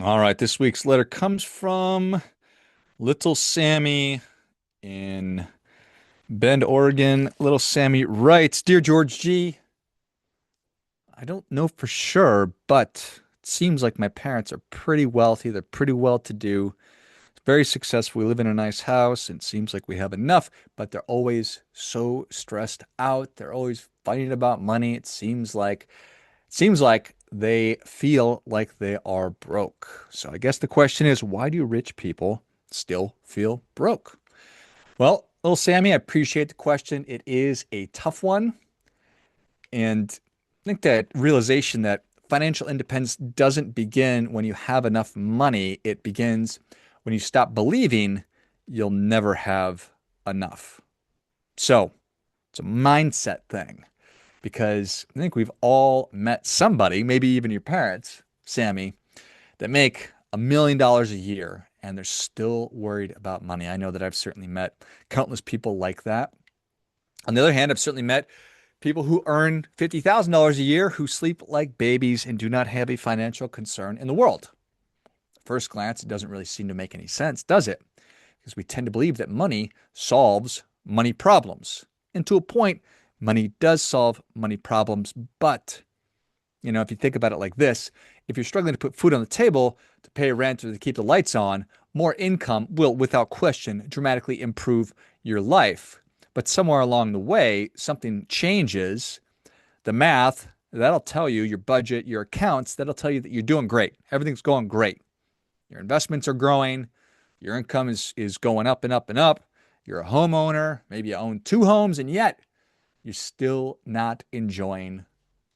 All right, this week's letter comes from Little Sammy in Bend, Oregon. Little Sammy writes, Dear George G, I don't know for sure, but it seems like my parents are pretty wealthy. They're pretty well to do, very successful. We live in a nice house, and it seems like we have enough, but they're always so stressed out. They're always fighting about money. It seems like they feel like they are broke. So I guess the question is, why do rich people still feel broke? Well, little Sammy, I appreciate the question. It is a tough one. And I think that realization that financial independence doesn't begin when you have enough money, it begins when you stop believing you'll never have enough. So it's a mindset thing because I think we've all met somebody, maybe even your parents, Sammy, that make $1 million a year and they're still worried about money. I know that I've certainly met countless people like that. On the other hand, I've certainly met people who earn $50,000 a year who sleep like babies and do not have a financial concern in the world. At first glance, it doesn't really seem to make any sense, does it? Because we tend to believe that money solves money problems. And to a point, money does solve money problems, but if you think about it like this, if you're struggling to put food on the table, to pay rent, or to keep the lights on, more income will, without question, dramatically improve your life. But somewhere along the way, something changes. The math, that'll tell you your budget, your accounts, that'll tell you that you're doing great. Everything's going great. Your investments are growing. Your income is going up and up and up. You're a homeowner. Maybe you own two homes, and yet you're still not enjoying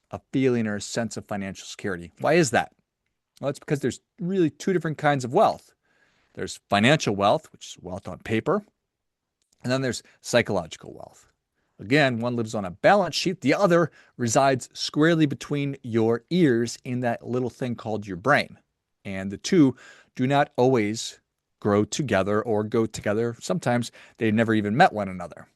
a feeling or a sense of financial security. Why is that? Well, it's because there's really two different kinds of wealth. There's financial wealth, which is wealth on paper, and then there's psychological wealth. Again, one lives on a balance sheet, the other resides squarely between your ears in that little thing called your brain. And the two do not always grow together or go together. Sometimes they never even met one another.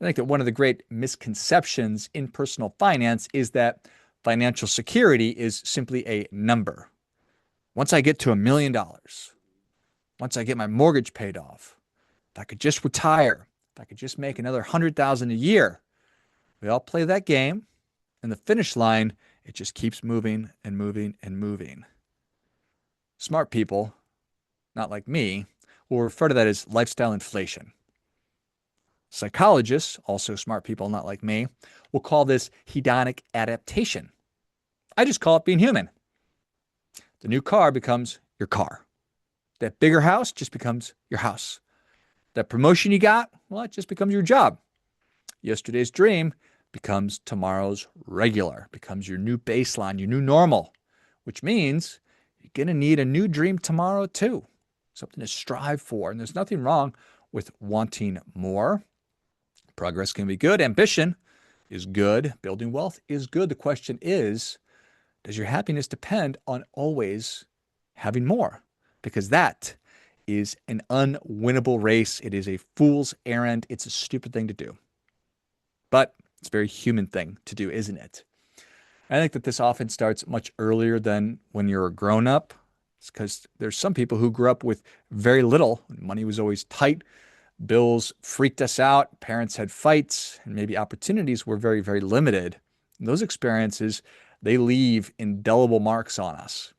I think that one of the great misconceptions in personal finance is that financial security is simply a number. Once I get to $1 million, once I get my mortgage paid off, if I could just retire, if I could just make another 100,000 a year, we all play that game, and the finish line, it just keeps moving and moving and moving. Smart people, not like me, will refer to that as lifestyle inflation. Psychologists, also smart people not like me, will call this hedonic adaptation. I just call it being human. The new car becomes your car. That bigger house just becomes your house. That promotion you got, well, it just becomes your job. Yesterday's dream becomes tomorrow's regular, becomes your new baseline, your new normal, which means you're going to need a new dream tomorrow too, something to strive for. And there's nothing wrong with wanting more. Progress can be good. Ambition is good. Building wealth is good. The question is, does your happiness depend on always having more? Because that is an unwinnable race. It is a fool's errand. It's a stupid thing to do. But it's a very human thing to do, isn't it? I think that this often starts much earlier than when you're a grown up. It's because there's some people who grew up with very little. Money was always tight. Bills freaked us out. Parents had fights, and maybe opportunities were very, very limited. And those experiences, they leave indelible marks on us.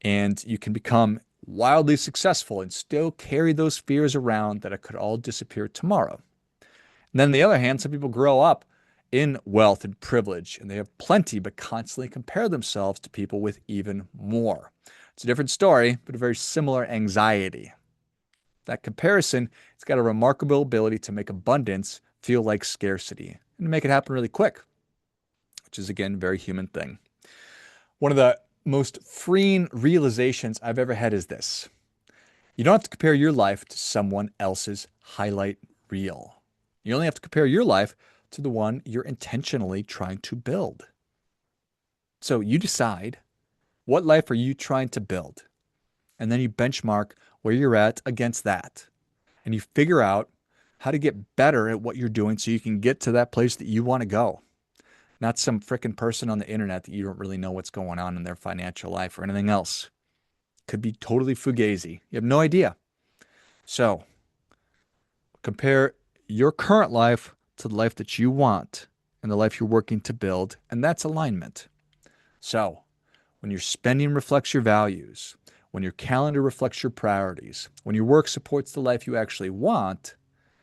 And you can become wildly successful and still carry those fears around that it could all disappear tomorrow. And then on the other hand, some people grow up in wealth and privilege, and they have plenty, but constantly compare themselves to people with even more. It's a different story, but a very similar anxiety. That comparison, it's got a remarkable ability to make abundance feel like scarcity and to make it happen really quick, which is, again, a very human thing. One of the most freeing realizations I've ever had is this. You don't have to compare your life to someone else's highlight reel. You only have to compare your life to the one you're intentionally trying to build. So you decide, what life are you trying to build? And then you benchmark where you're at against that. And you figure out how to get better at what you're doing so you can get to that place that you want to go. Not some frickin' person on the internet that you don't really know what's going on in their financial life or anything else. Could be totally fugazi. You have no idea. So compare your current life to the life that you want and the life you're working to build, and that's alignment. So when your spending reflects your values, when your calendar reflects your priorities, when your work supports the life you actually want,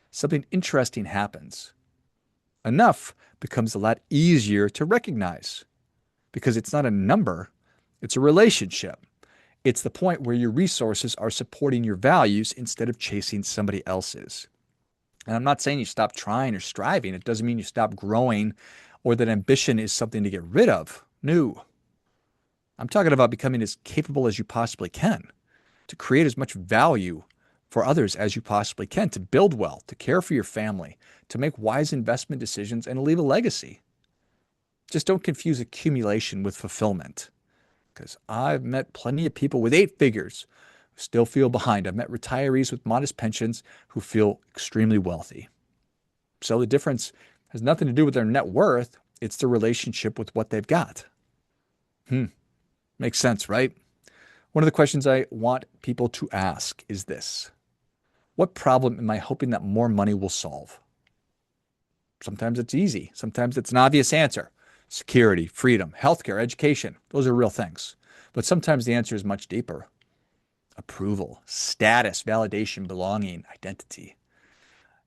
something interesting happens. Enough becomes a lot easier to recognize because it's not a number, it's a relationship. It's the point where your resources are supporting your values instead of chasing somebody else's. And I'm not saying you stop trying or striving. It doesn't mean you stop growing or that ambition is something to get rid of. No. I'm talking about becoming as capable as you possibly can, to create as much value for others as you possibly can, to build wealth, to care for your family, to make wise investment decisions, and leave a legacy. Just don't confuse accumulation with fulfillment. Because I've met plenty of people with 8 figures who still feel behind. I've met retirees with modest pensions who feel extremely wealthy. So the difference has nothing to do with their net worth. It's the relationship with what they've got. Makes sense, right? One of the questions I want people to ask is this: what problem am I hoping that more money will solve? Sometimes it's easy. Sometimes it's an obvious answer. Security, freedom, healthcare, education. Those are real things. But sometimes the answer is much deeper. Approval, status, validation, belonging, identity.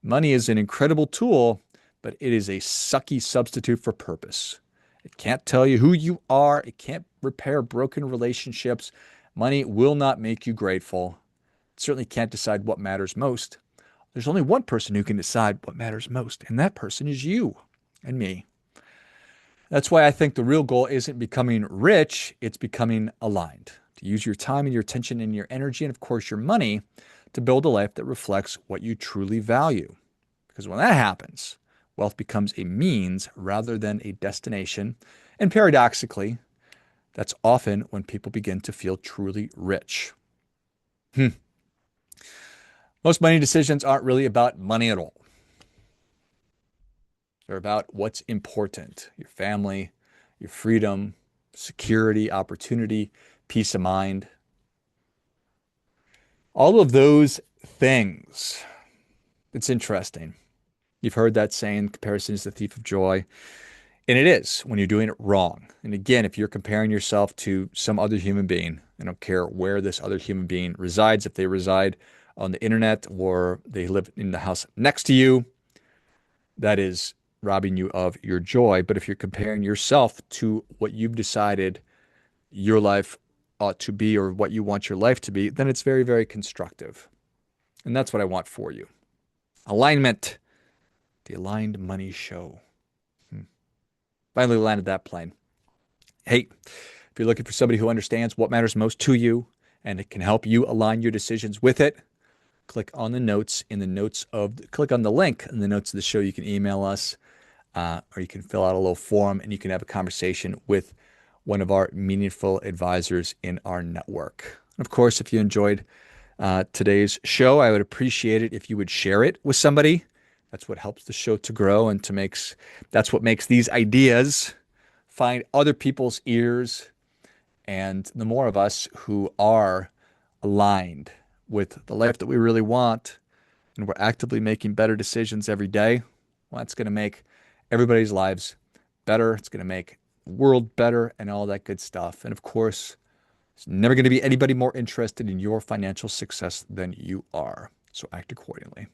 Money is an incredible tool, but it is a sucky substitute for purpose. It can't tell you who you are. It can't repair broken relationships. Money will not make you grateful. It certainly can't decide what matters most. There's only one person who can decide what matters most, and that person is you and me. That's why I think the real goal isn't becoming rich, it's becoming aligned. To use your time and your attention and your energy and, of course, your money to build a life that reflects what you truly value. Because when that happens, wealth becomes a means rather than a destination. And paradoxically, that's often when people begin to feel truly rich. Most money decisions aren't really about money at all. They're about what's important: your family, your freedom, security, opportunity, peace of mind. All of those things. It's interesting. You've heard that saying, comparison is the thief of joy. And it is when you're doing it wrong. And again, if you're comparing yourself to some other human being, I don't care where this other human being resides, if they reside on the internet or they live in the house next to you, that is robbing you of your joy. But if you're comparing yourself to what you've decided your life ought to be or what you want your life to be, then it's very, very constructive. And that's what I want for you. Alignment. The Aligned Money Show. Finally landed that plane. Hey, if you're looking for somebody who understands what matters most to you and it can help you align your decisions with it, click on the notes click on the link in the notes of the show. You can email us or you can fill out a little form and you can have a conversation with one of our meaningful advisors in our network. Of course, if you enjoyed today's show, I would appreciate it if you would share it with somebody. That's what helps the show to grow and that's what makes these ideas find other people's ears. And the more of us who are aligned with the life that we really want and we're actively making better decisions every day, well, that's going to make everybody's lives better. It's going to make the world better and all that good stuff. And of course, there's never going to be anybody more interested in your financial success than you are. So act accordingly.